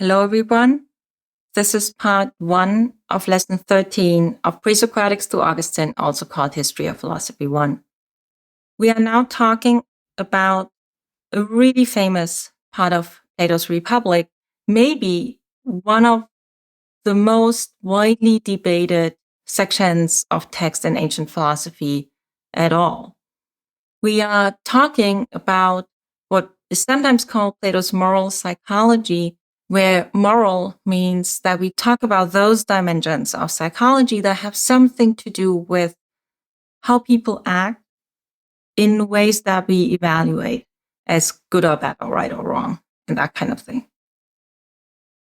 Hello, everyone. This is part 1 of lesson 13 of Pre-Socratics to Augustine, also called History of Philosophy 1. We are now talking about a really famous part of Plato's Republic, maybe one of the most widely debated sections of text in ancient philosophy at all. We are talking about what is sometimes called Plato's moral psychology, where moral means that we talk about those dimensions of psychology that have something to do with how people act in ways that we evaluate as good or bad or right or wrong and that kind of thing.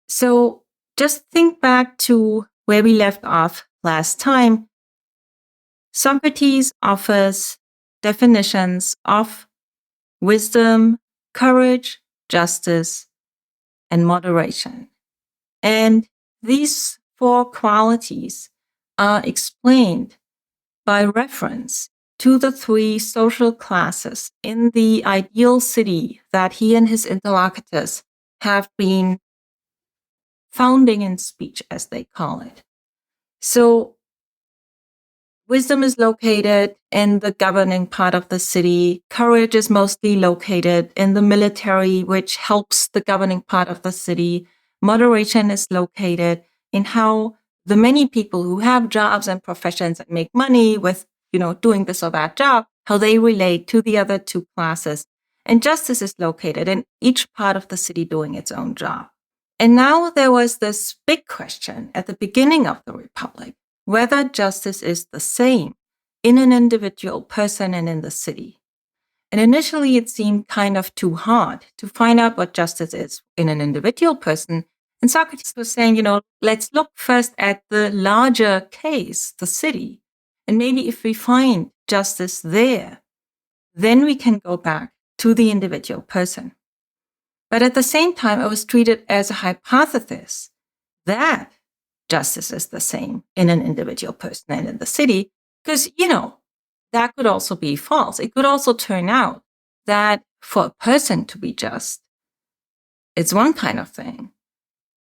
So just think back to where we left off last time. Socrates offers definitions of wisdom, courage, justice, and moderation. And these 4 qualities are explained by reference to the 3 social classes in the ideal city that he and his interlocutors have been founding in speech, as they call it. So wisdom is located in the governing part of the city. Courage is mostly located in the military, which helps the governing part of the city. Moderation is located in how the many people who have jobs and professions and make money with, doing this or that job, how they relate to the other 2 classes. And justice is located in each part of the city doing its own job. And now there was this big question at the beginning of the Republic, whether justice is the same in an individual person and in the city. And initially, it seemed kind of too hard to find out what justice is in an individual person. And Socrates was saying, let's look first at the larger case, the city. And maybe if we find justice there, then we can go back to the individual person. But at the same time, it was treated as a hypothesis that justice is the same in an individual person and in the city, because, that could also be false. It could also turn out that for a person to be just, it's one kind of thing.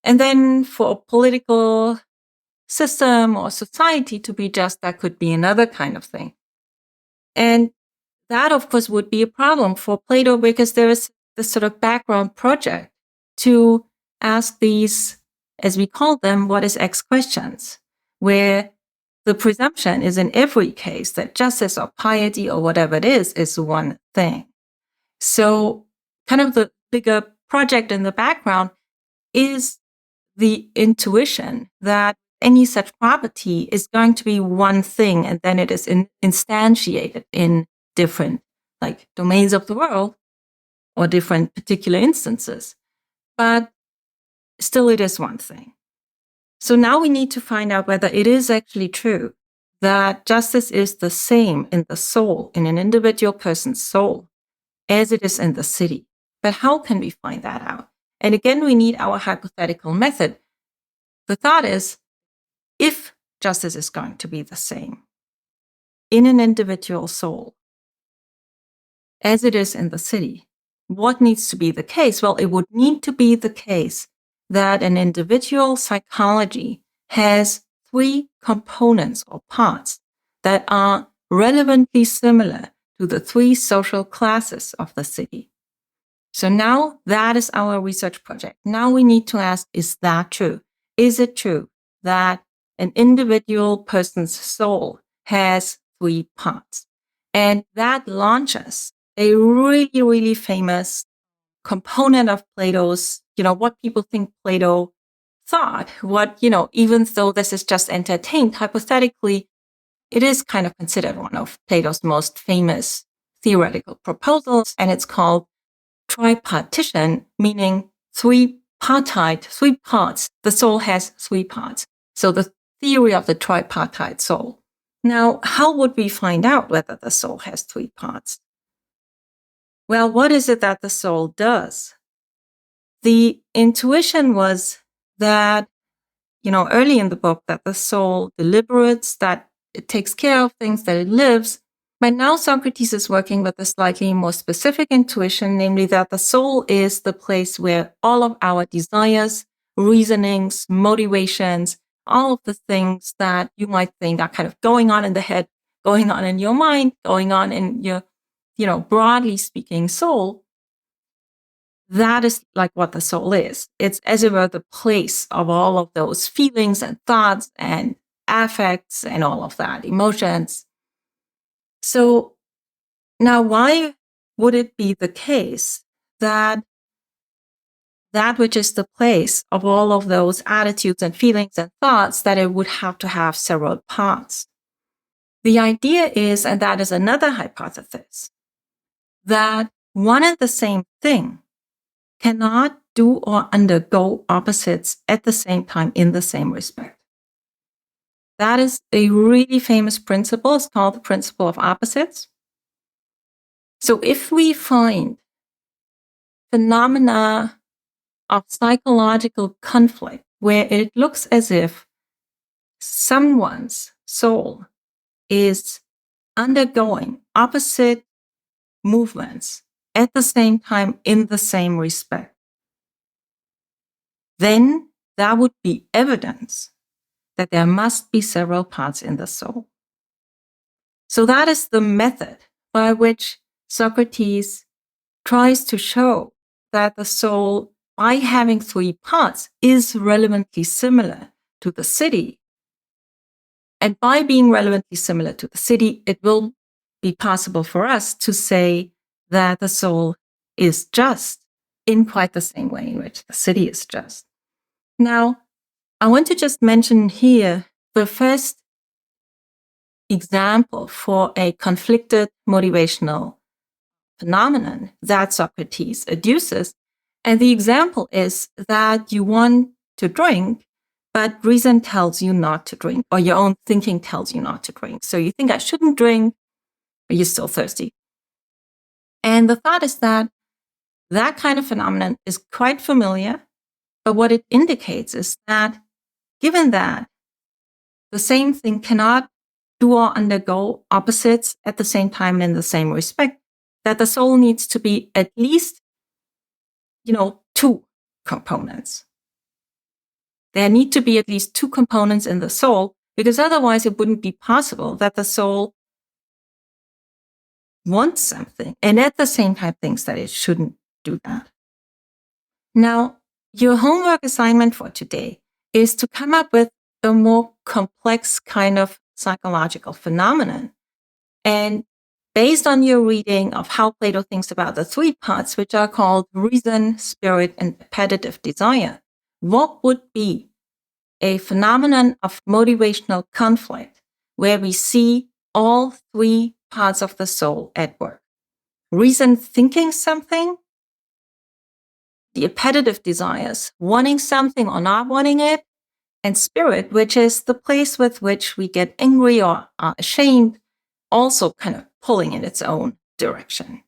And then for a political system or society to be just, that could be another kind of thing. And that, of course, would be a problem for Plato because there is this sort of background project to ask these, as we call them, what is X questions, where the presumption is in every case that justice or piety or whatever it is one thing. So kind of the bigger project in the background is the intuition that any such property is going to be one thing, and then it is instantiated in different domains of the world or different particular instances. But still it is one thing. So now we need to find out whether it is actually true that justice is the same in the soul, in an individual person's soul, as it is in the city. But how can we find that out? And again, we need our hypothetical method. The thought is, if justice is going to be the same in an individual soul, as it is in the city, what needs to be the case? Well, it would need to be the case that an individual psychology has 3 components or parts that are relevantly similar to the 3 social classes of the city. So now that is our research project. Now we need to ask, is that true? Is it true that an individual person's soul has 3 parts? And that launches a really, really famous component of Plato's, what people think Plato thought, even though this is just entertained, hypothetically, it is kind of considered one of Plato's most famous theoretical proposals, and it's called Tripartition, meaning 3-partite, 3 parts. The soul has 3 parts. So the theory of the tripartite soul. Now, how would we find out whether the soul has 3 parts? Well, what is it that the soul does? The intuition was that, early in the book, that the soul deliberates, that it takes care of things, that it lives. But now Socrates is working with a slightly more specific intuition, namely that the soul is the place where all of our desires, reasonings, motivations, all of the things that you might think are kind of going on in the head, going on in your mind, going on in your, broadly speaking, soul. That is like what the soul is. It's as it were the place of all of those feelings and thoughts and affects and all of that, emotions. So now, why would it be the case that which is the place of all of those attitudes and feelings and thoughts, that it would have to have several parts? The idea is, and that is another hypothesis, that one and the same thing cannot do or undergo opposites at the same time in the same respect. That is a really famous principle. It's called the principle of opposites. So if we find phenomena of psychological conflict where it looks as if someone's soul is undergoing opposite movements at the same time in the same respect, then that would be evidence that there must be several parts in the soul. So that is the method by which Socrates tries to show that the soul, by having three parts, is relevantly similar to the city. And by being relevantly similar to the city, it will be possible for us to say that the soul is just in quite the same way in which the city is just. Now, I want to just mention here the first example for a conflicted motivational phenomenon that Socrates adduces. And the example is that you want to drink, but reason tells you not to drink, or your own thinking tells you not to drink. So you think I shouldn't drink, but you're still thirsty. And the thought is that kind of phenomenon is quite familiar, but what it indicates is that given that the same thing cannot do or undergo opposites at the same time and in the same respect, that the soul needs to be at least, two components. There need to be at least two components in the soul, because otherwise it wouldn't be possible that the soul wants something and at the same time thinks that it shouldn't do that. Now, your homework assignment for today is to come up with a more complex kind of psychological phenomenon. And based on your reading of how Plato thinks about the three parts, which are called reason, spirit, and appetitive desire, what would be a phenomenon of motivational conflict where we see all three parts of the soul at work? Reason thinking something, the appetitive desires, wanting something or not wanting it, and spirit, which is the place with which we get angry or are ashamed, also kind of pulling in its own direction.